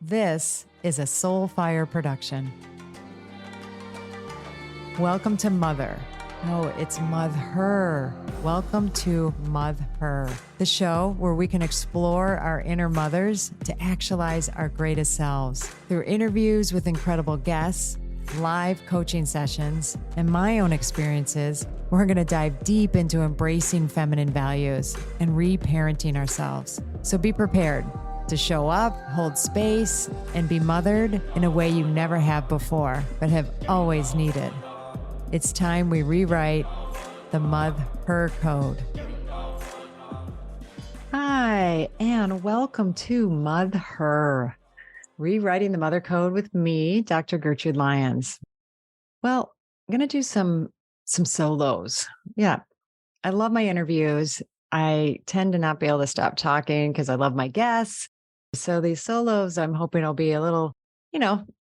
This is a Soulfire production. Welcome to Mother. No, it's Mother. Welcome to Mother, the show where we can explore our inner mothers to actualize our greatest selves. Through interviews with incredible guests, live coaching sessions, and my own experiences, we're going to dive deep into embracing feminine values and reparenting ourselves. So be prepared to show up, hold space, and be mothered in a way you never have before, but have always needed. It's time we rewrite the Mother Code. Hi, and welcome to Mother, rewriting the Mother Code with me, Dr. Gertrude Lyons. Well, I'm going to do some solos. Yeah, I love my interviews. I tend to not be able to stop talking because I love my guests. So these solos, I'm hoping will be a little,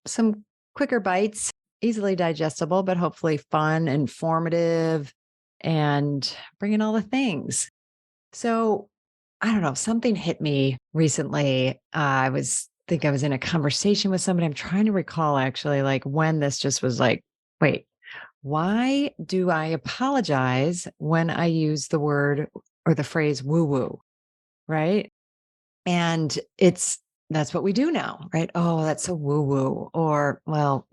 some quicker bites, easily digestible, but hopefully fun, informative, and bringing all the things. So I don't know, something hit me recently. I was in a conversation with somebody. I'm trying to recall actually, like when this just was like, wait, why do I apologize when I use the word or the phrase woo woo? Right. And that's what we do now, right? Oh, that's so woo woo. Or, well,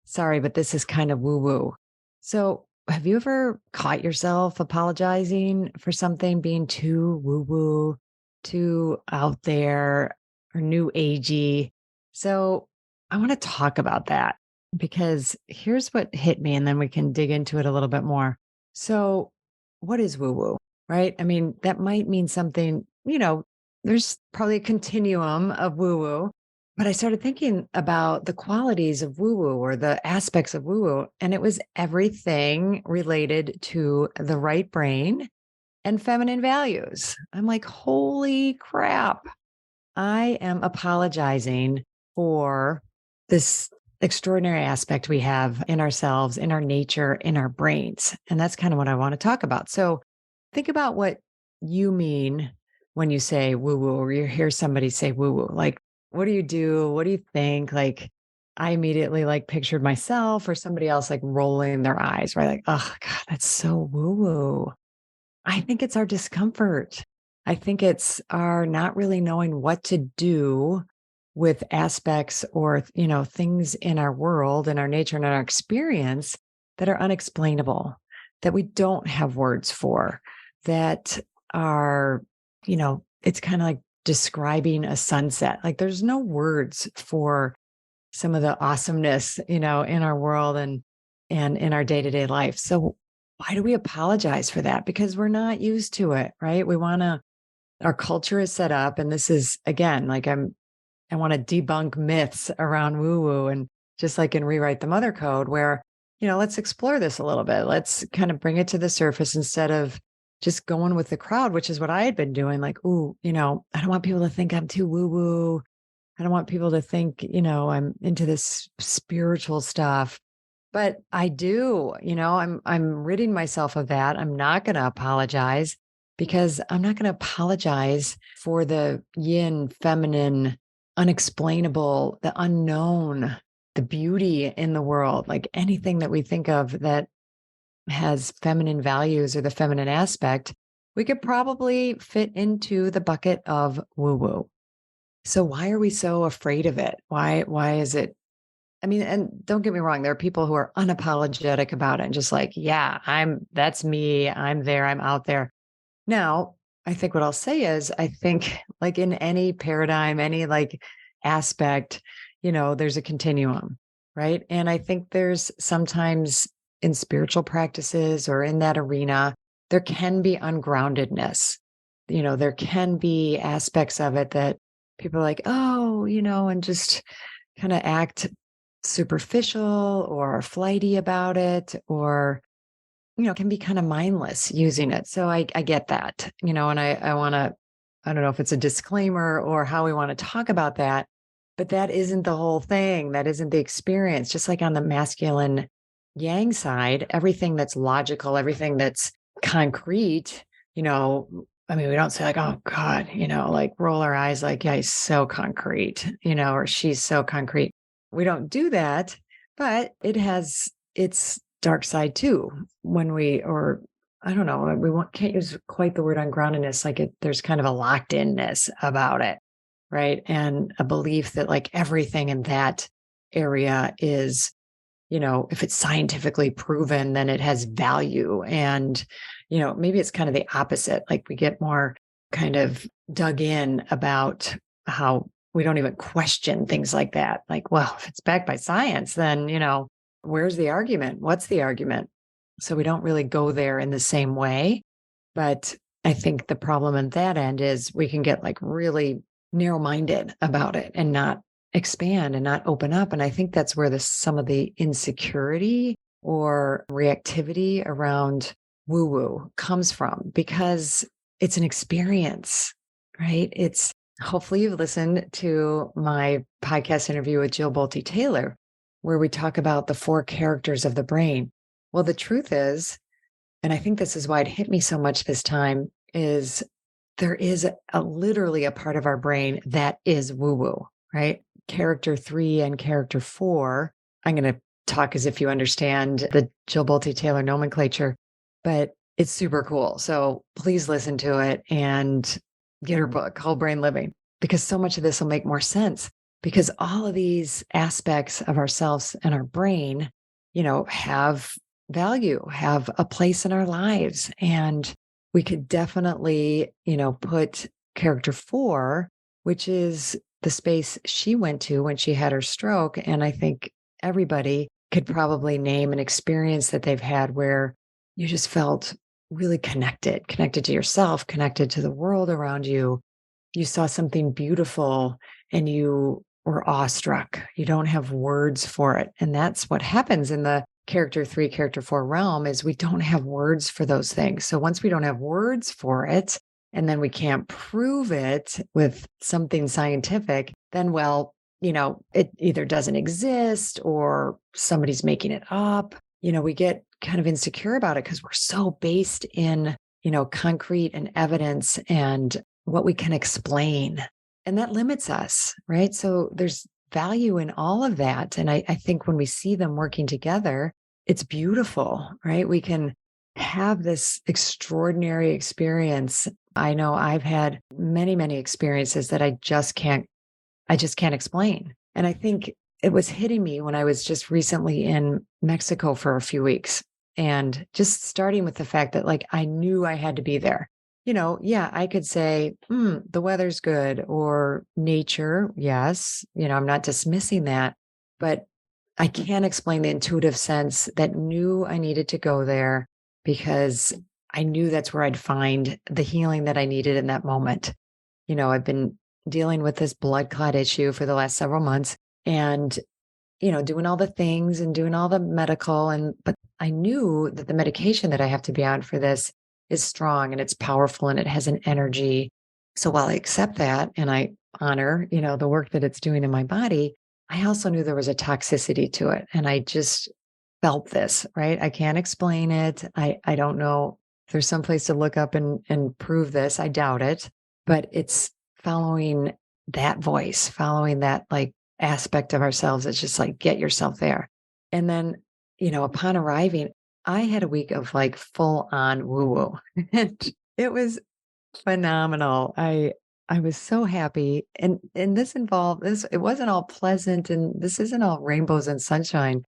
sorry, but this is kind of woo woo. So have you ever caught yourself apologizing for something being too woo woo, too out there, or new agey? So I want to talk about that because here's what hit me, and then we can dig into it a little bit more. So, what is woo woo, right? I mean, that might mean something, there's probably a continuum of woo woo, but I started thinking about the qualities of woo woo or the aspects of woo woo, and it was everything related to the right brain and feminine values. I'm like, holy crap. I am apologizing for this extraordinary aspect we have in ourselves, in our nature, in our brains. And that's kind of what I want to talk about. So think about what you mean when you say woo woo, or you hear somebody say woo woo. Like, what do you do? What do you think? Like, I immediately like pictured myself or somebody else like rolling their eyes, right? Like, oh God, that's so woo woo. I think it's our discomfort. I think it's our not really knowing what to do with aspects or, things in our world, in our nature, and in our experience that are unexplainable, that we don't have words for, that are, it's kind of like describing a sunset. Like there's no words for some of the awesomeness, in our world and in our day-to-day life. So why do we apologize for that? Because we're not used to it, right? Our culture is set up, and this is again, like I want to debunk myths around woo woo, and just like in Rewrite the Mother Code, where, let's explore this a little bit. Let's kind of bring it to the surface instead of just going with the crowd, which is what I had been doing. Like, ooh, I don't want people to think I'm too woo woo. I don't want people to think, I'm into this spiritual stuff. But I do, I'm ridding myself of that. I'm not going to apologize because I'm not going to apologize for the yin, feminine, unexplainable, the unknown, the beauty in the world, like anything that we think of that has feminine values or the feminine aspect, we could probably fit into the bucket of woo woo. So why are we so afraid of it? Why is it? I mean, and don't get me wrong, there are people who are unapologetic about it and just like, yeah, that's me. I'm there. I'm out there. Now, I think what I'll say is, I think like in any paradigm, any like aspect, there's a continuum, right? And I think there's sometimes in spiritual practices or in that arena, there can be ungroundedness. There can be aspects of it that people are like, oh, and just kind of act superficial or flighty about it, or can be kind of mindless using it. So I get that, and I want to, I don't know if it's a disclaimer or how we want to talk about that, but that isn't the whole thing. That isn't the experience. Just like on the masculine yang side, everything that's logical, everything that's concrete, I mean, we don't say like, "Oh god," like roll our eyes like, "Yeah, he's so concrete," or "She's so concrete." We don't do that, but it has its dark side too when we or I don't know, we can't use quite the word ungroundedness, like there's kind of a locked inness about it, right? And a belief that like everything in that area is if it's scientifically proven, then it has value. And, maybe it's kind of the opposite. Like we get more kind of dug in about how we don't even question things like that. Like, well, if it's backed by science, then, where's the argument? What's the argument? So we don't really go there in the same way. But I think the problem at that end is we can get like really narrow minded about it and not expand and not open up. And I think that's where some of the insecurity or reactivity around woo woo comes from because it's an experience, right? It's hopefully you've listened to my podcast interview with Jill Bolte Taylor, where we talk about the four characters of the brain. Well, the truth is, and I think this is why it hit me so much this time, is there is literally a part of our brain that is woo woo, right? Character 3 and character 4. I'm going to talk as if you understand the Jill Bolte Taylor nomenclature, but it's super cool. So please listen to it and get her book, Whole Brain Living, because so much of this will make more sense because all of these aspects of ourselves and our brain, have value, have a place in our lives. And we could definitely, put character 4, which is the space she went to when she had her stroke. And I think everybody could probably name an experience that they've had where you just felt really connected to yourself, connected to the world around you. You saw something beautiful and you were awestruck. You don't have words for it. And that's what happens in the character 3, character 4 realm is we don't have words for those things. So once we don't have words for it, and then we can't prove it with something scientific, then, well, it either doesn't exist or somebody's making it up. We get kind of insecure about it because we're so based in, concrete and evidence and what we can explain. And that limits us, right? So there's value in all of that. And I think when we see them working together, it's beautiful, right? We can have this extraordinary experience. I know I've had many, many experiences that I just can't explain. And I think it was hitting me when I was just recently in Mexico for a few weeks and just starting with the fact that like I knew I had to be there. Yeah, I could say, the weather's good or nature. Yes. I'm not dismissing that, but I can't explain the intuitive sense that knew I needed to go there because I knew that's where I'd find the healing that I needed in that moment. I've been dealing with this blood clot issue for the last several months and, doing all the things and doing all the medical but I knew that the medication that I have to be on for this is strong and it's powerful and it has an energy. So while I accept that and I honor, the work that it's doing in my body, I also knew there was a toxicity to it. And I just felt this, right? I can't explain it. I don't know if there's some place to look up and prove this. I doubt it, but it's following that voice, following that like aspect of ourselves. It's just like, get yourself there. And then, upon arriving, I had a week of like full on woo woo. And it was phenomenal. I was so happy. And this involved this it wasn't all pleasant and this isn't all rainbows and sunshine.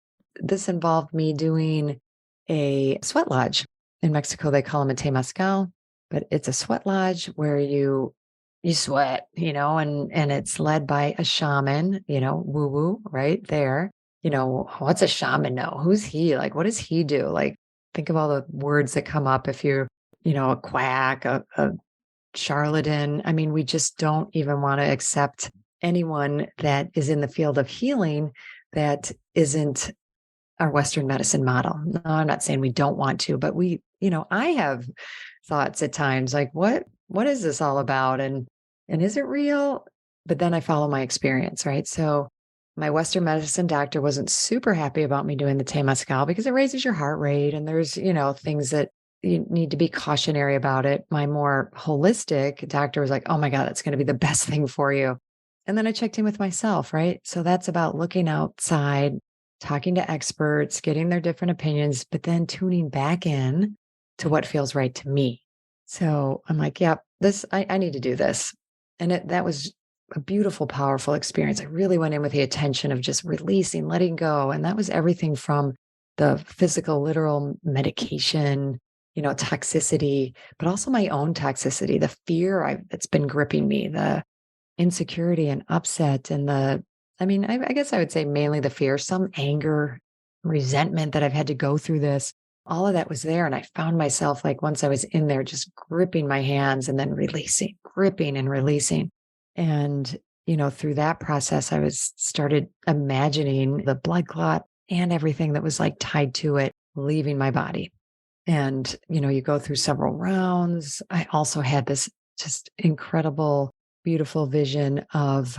This involved me doing a sweat lodge. In Mexico they call them a temazcal, but it's a sweat lodge where you sweat, and it's led by a shaman, woo woo right there. What's a shaman know? Who's he? Like, what does he do? Like, think of all the words that come up if you're, a quack, a charlatan. I mean, we just don't even want to accept anyone that is in the field of healing that isn't our Western medicine model. No, I'm not saying we don't want to, but I have thoughts at times like, what is this all about? And is it real? But then I follow my experience, right? So my Western medicine doctor wasn't super happy about me doing the Temazcal because it raises your heart rate. And there's, things that you need to be cautionary about it. My more holistic doctor was like, oh my God, that's going to be the best thing for you. And then I checked in with myself, right? So that's about looking outside, talking to experts, getting their different opinions, but then tuning back in to what feels right to me. So I'm like, yep, I need to do this. And that was a beautiful, powerful experience. I really went in with the attention of just releasing, letting go. And that was everything from the physical, literal medication, toxicity, but also my own toxicity, the fear that's been gripping me, the insecurity and upset, and I guess I would say mainly the fear, some anger, resentment that I've had to go through this. All of that was there. And I found myself like once I was in there, just gripping my hands and then releasing, gripping and releasing. And, through that process, I was started imagining the blood clot and everything that was like tied to it leaving my body. And, you go through several rounds. I also had this just incredible, beautiful vision of,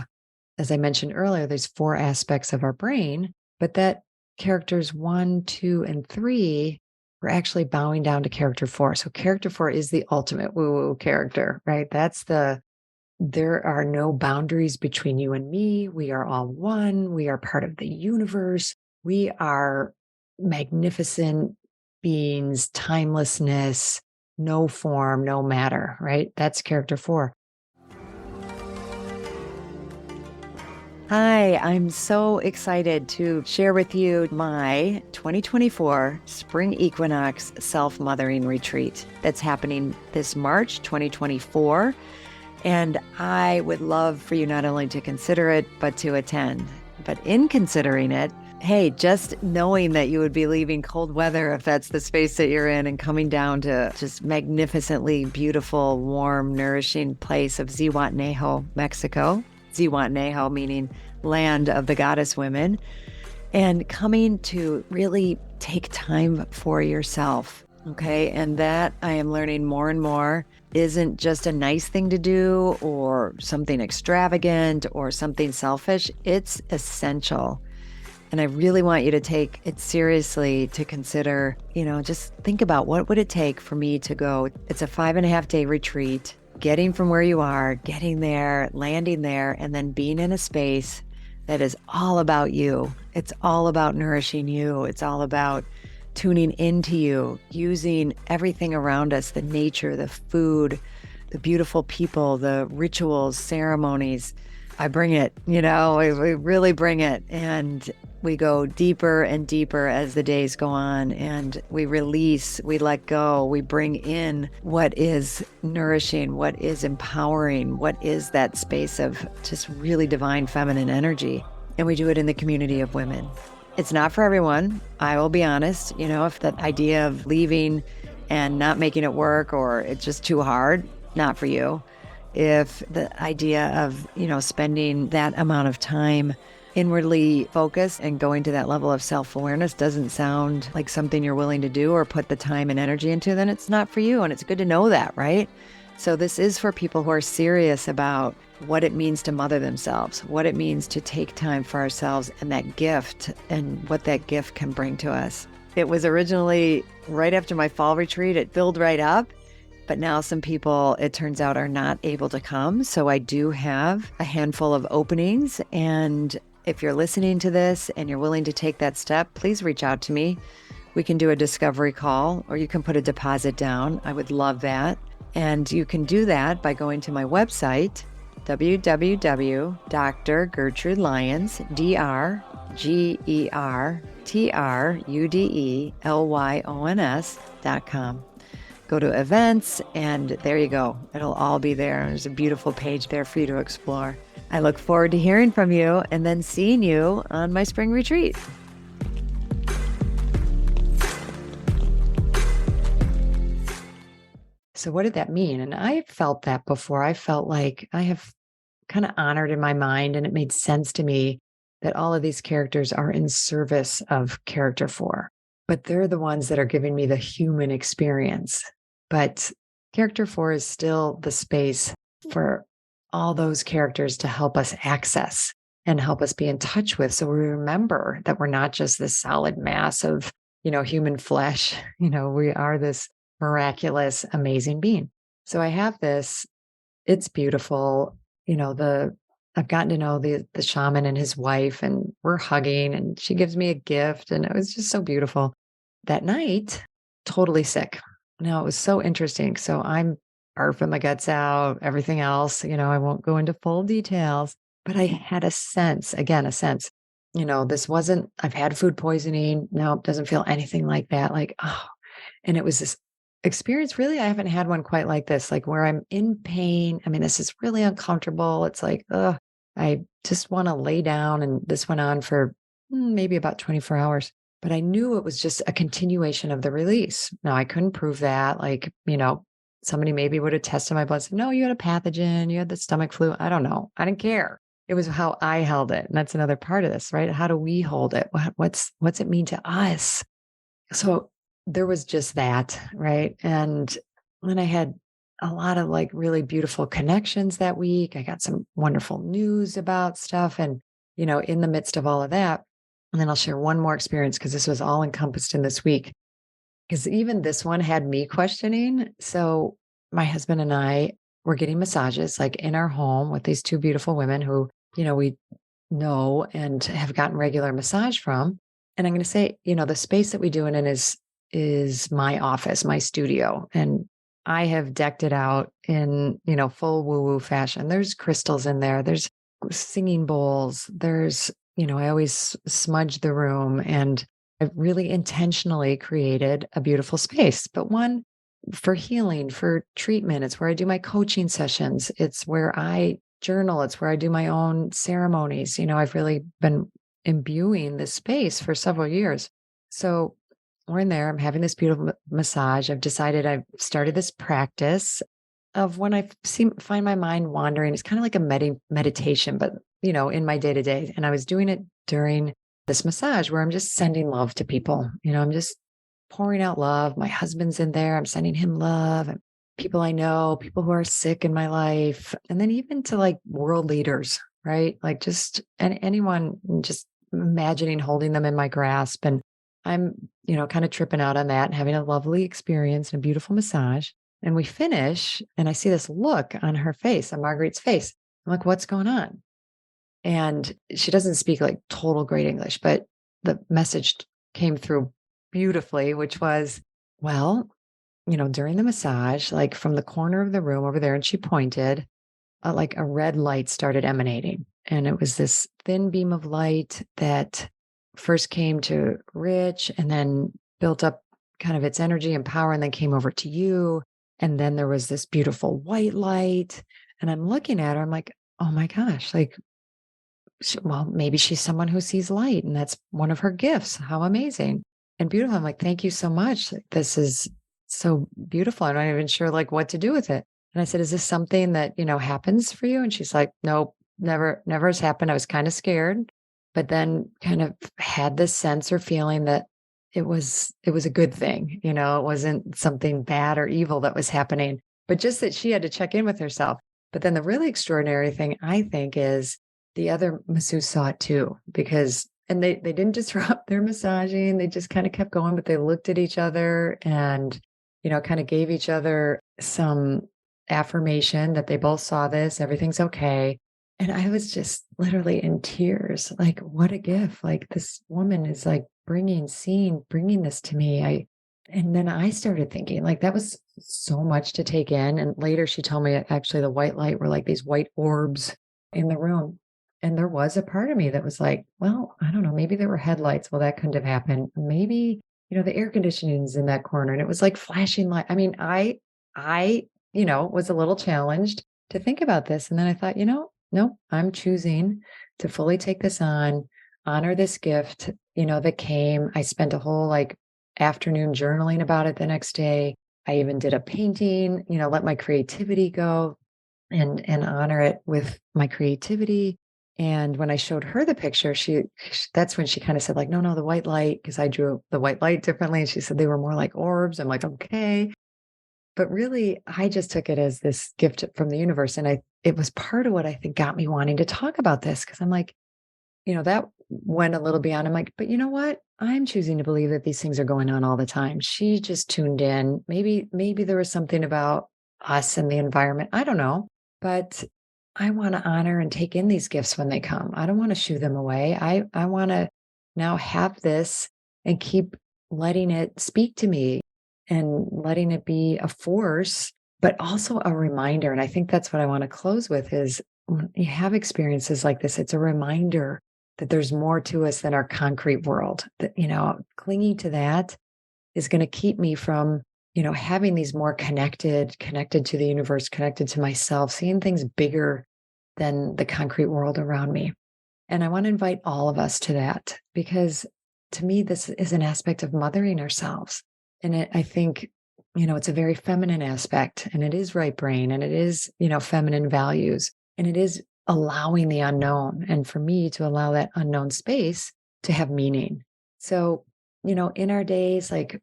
as I mentioned earlier, there's four aspects of our brain, but that characters 1, 2, and 3 were actually bowing down to character 4. So character 4 is the ultimate woo-woo character, right? There are no boundaries between you and me. We are all one. We are part of the universe. We are magnificent beings, timelessness, no form, no matter, right? That's character 4. Hi, I'm so excited to share with you my 2024 Spring Equinox Self-Mothering Retreat that's happening this March 2024. And I would love for you not only to consider it, but to attend. But in considering it, hey, just knowing that you would be leaving cold weather, if that's the space that you're in, and coming down to just magnificently beautiful, warm, nourishing place of Zihuatanejo, Mexico. Zihuatanejo meaning land of the goddess women, and coming to really take time for yourself. Okay. And that I am learning more and more isn't just a nice thing to do or something extravagant or something selfish. It's essential. And I really want you to take it seriously, to consider, just think about what would it take for me to go. It's a 5.5-day retreat, getting from where you are, getting there, landing there, and then being in a space that is all about you. It's all about nourishing you. It's all about tuning into you, using everything around us, the nature, the food, the beautiful people, the rituals, ceremonies. I bring it, we really bring it. And we go deeper and deeper as the days go on, and we release, we let go, we bring in what is nourishing, what is empowering, what is that space of just really divine feminine energy. And we do it in the community of women. It's not for everyone. I will be honest, if the idea of leaving and not making it work, or it's just too hard, not for you. If the idea of, spending that amount of time inwardly focused and going to that level of self-awareness doesn't sound like something you're willing to do or put the time and energy into, then it's not for you. And it's good to know that, right? So this is for people who are serious about what it means to mother themselves, what it means to take time for ourselves, and that gift and what that gift can bring to us. It was originally right after my fall retreat. It filled right up, but now some people, it turns out, are not able to come. So I do have a handful of openings. And if you're listening to this and you're willing to take that step, please reach out to me. We can do a discovery call, or you can put a deposit down. I would love that. And you can do that by going to my website, www.drgertrudelyons, DrGertrudelyons.com. Go to events, and there you go. It'll all be there. There's a beautiful page there for you to explore. I look forward to hearing from you and then seeing you on my spring retreat. So what did that mean? And I felt that before. I felt like I have kind of honored in my mind, and it made sense to me that all of these characters are in service of character 4, but they're the ones that are giving me the human experience. But character 4 is still the space for all those characters to help us access and help us be in touch with. So we remember that we're not just this solid mass of, human flesh. We are this miraculous, amazing being. So I have this, it's beautiful. I've gotten to know the shaman and his wife, and we're hugging, and she gives me a gift, and it was just so beautiful. That night, totally sick. Now, it was so interesting. So I'm barfing my guts out, everything else, I won't go into full details, but I had a sense, again, a sense, this wasn't, I've had food poisoning. No, it doesn't feel anything like that. Like, oh, and it was this experience, really, I haven't had one quite like this, like where I'm in pain. I mean, this is really uncomfortable. It's like, ugh, I just want to lay down. And this went on for maybe about 24 hours. But I knew it was just a continuation of the release. Now, I couldn't prove that. Like, somebody maybe would have tested my blood, said, no, you had a pathogen, you had the stomach flu. I don't know. I didn't care. It was how I held it. And that's another part of this, right? How do we hold it? What's it mean to us? So there was just that, right? And then I had a lot of like really beautiful connections that week. I got some wonderful news about stuff. And, in the midst of all of that, and then I'll share one more experience because this was all encompassed in this week. Because even this one had me questioning. So my husband and I were getting massages like in our home with these two beautiful women who, we know and have gotten regular massage from. And I'm going to say, the space that we do it in is my office, my studio. And I have decked it out in, full woo-woo fashion. There's crystals in there. There's singing bowls. There's, I always smudge the room, and I've really intentionally created a beautiful space, but one for healing, for treatment. It's where I do my coaching sessions. It's where I journal. It's where I do my own ceremonies. I've really been imbuing this space for several years. So we're in there. I'm having this beautiful massage. I've decided I've started this practice of when find my mind wandering. It's kind of like a meditation, but in my day to day. And I was doing it during this massage where I'm just sending love to people. I'm just pouring out love. My husband's in there. I'm sending him love, and people I know, people who are sick in my life, and then even to like world leaders, right? Like just anyone, just imagining holding them in my grasp. And I'm, kind of tripping out on that and having a lovely experience and a beautiful massage. And we finish, and I see this look on her face, on Marguerite's face. I'm like, what's going on? And she doesn't speak like total great English, but the message came through beautifully, which was, well, during the massage, like from the corner of the room over there, and she pointed, like a red light started emanating. And it was this thin beam of light that first came to Rich and then built up kind of its energy and power, and then came over to you. And then there was this beautiful white light. And I'm looking at her, I'm like, oh my gosh, like, well, maybe she's someone who sees light, and that's one of her gifts. How amazing and beautiful. I'm like, thank you so much. Like, this is so beautiful. I'm not even sure like what to do with it. And I said, is this something that, happens for you? And she's like, nope, never has happened. I was kind of scared, but then kind of had this sense or feeling that it was a good thing. It wasn't something bad or evil that was happening, but just that she had to check in with herself. But then the really extraordinary thing, I think, is the other masseuse saw it too, because, and they didn't disrupt their massaging. They just kind of kept going, but they looked at each other and, kind of gave each other some affirmation that they both saw this, everything's okay. And I was just literally in tears. Like, what a gift. Like, this woman is like bringing this to me. And then I started thinking, like, that was so much to take in. And later she told me actually the white light were like these white orbs in the room. And there was a part of me that was like, well, I don't know, maybe there were headlights. Well, that couldn't have happened. Maybe, the air conditioning's in that corner, and it was like flashing light. I mean, I, was a little challenged to think about this. And then I thought, no, I'm choosing to fully take this on, honor this gift, that came. I spent a whole like afternoon journaling about it the next day. I even did a painting, let my creativity go and honor it with my creativity. And when I showed her the picture, that's when she kind of said like, no, the white light, because I drew the white light differently. And she said they were more like orbs. I'm like, okay. But really, I just took it as this gift from the universe. And it was part of what I think got me wanting to talk about this. Cause I'm like, that went a little beyond. I'm like, but you know what? I'm choosing to believe that these things are going on all the time. She just tuned in. Maybe there was something about us and the environment. I don't know. But I want to honor and take in these gifts when they come. I don't want to shoo them away. I want to now have this and keep letting it speak to me and letting it be a force, but also a reminder. And I think that's what I want to close with is when you have experiences like this, it's a reminder that there's more to us than our concrete world. That, clinging to that is going to keep me from, having these more connected to the universe, connected to myself, seeing things bigger than the concrete world around me. And I want to invite all of us to that because to me, this is an aspect of mothering ourselves. And I think, it's a very feminine aspect and it is right brain and it is, feminine values and it is allowing the unknown. And for me to allow that unknown space to have meaning. So, in our days, like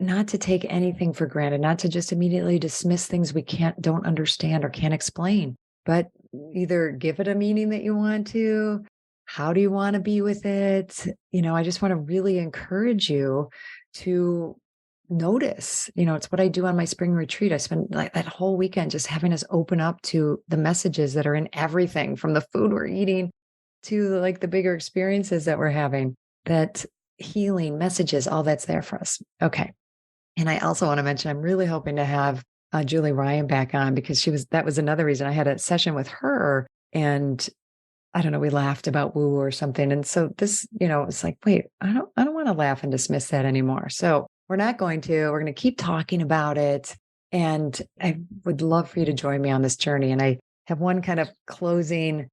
not to take anything for granted, not to just immediately dismiss things we don't understand or can't explain, but either give it a meaning that you want to. How do you want to be with it? I just want to really encourage you to notice. It's what I do on my spring retreat. I spend like that whole weekend just having us open up to the messages that are in everything from the food we're eating to like the bigger experiences that we're having, that healing messages, all that's there for us. Okay. And I also want to mention, I'm really hoping to have Julie Ryan back on because that was another reason I had a session with her and I don't know, we laughed about woo or something. And so this, it's like, wait, I don't want to laugh and dismiss that anymore. So we're not going to, we're going to keep talking about it. And I would love for you to join me on this journey. And I have one kind of closing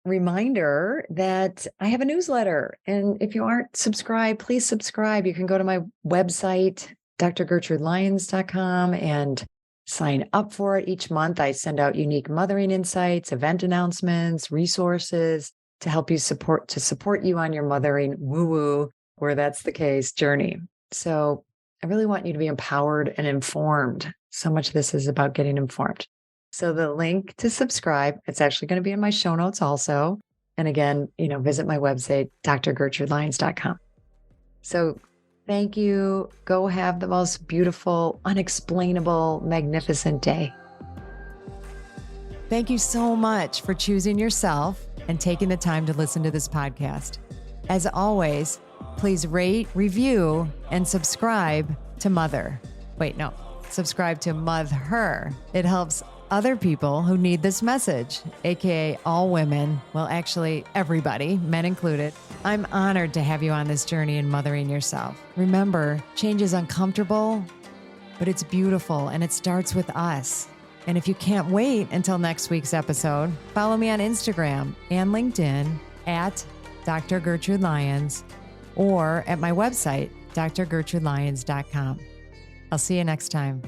reminder that I have a newsletter. And if you aren't subscribed, please subscribe. You can go to my website, drgertrudelyons.com, and sign up for it. Each month, I send out unique mothering insights, event announcements, resources to help you support you on your mothering woo-woo, where that's the case, journey. So I really want you to be empowered and informed. So much of this is about getting informed. So the link to subscribe, it's actually going to be in my show notes also. And again, visit my website, drgertrudelyons.com. So thank you. Go have the most beautiful, unexplainable, magnificent day. Thank you so much for choosing yourself and taking the time to listen to this podcast. As always, please rate, review, and subscribe to subscribe to Mother. It helps other people who need this message, aka all women, well, actually everybody, men included. I'm honored to have you on this journey in mothering yourself. Remember, change is uncomfortable, but it's beautiful and it starts with us. And if you can't wait until next week's episode, follow me on Instagram and LinkedIn at Dr. Gertrude Lyons or at my website, drgertrudelyons.com. I'll see you next time.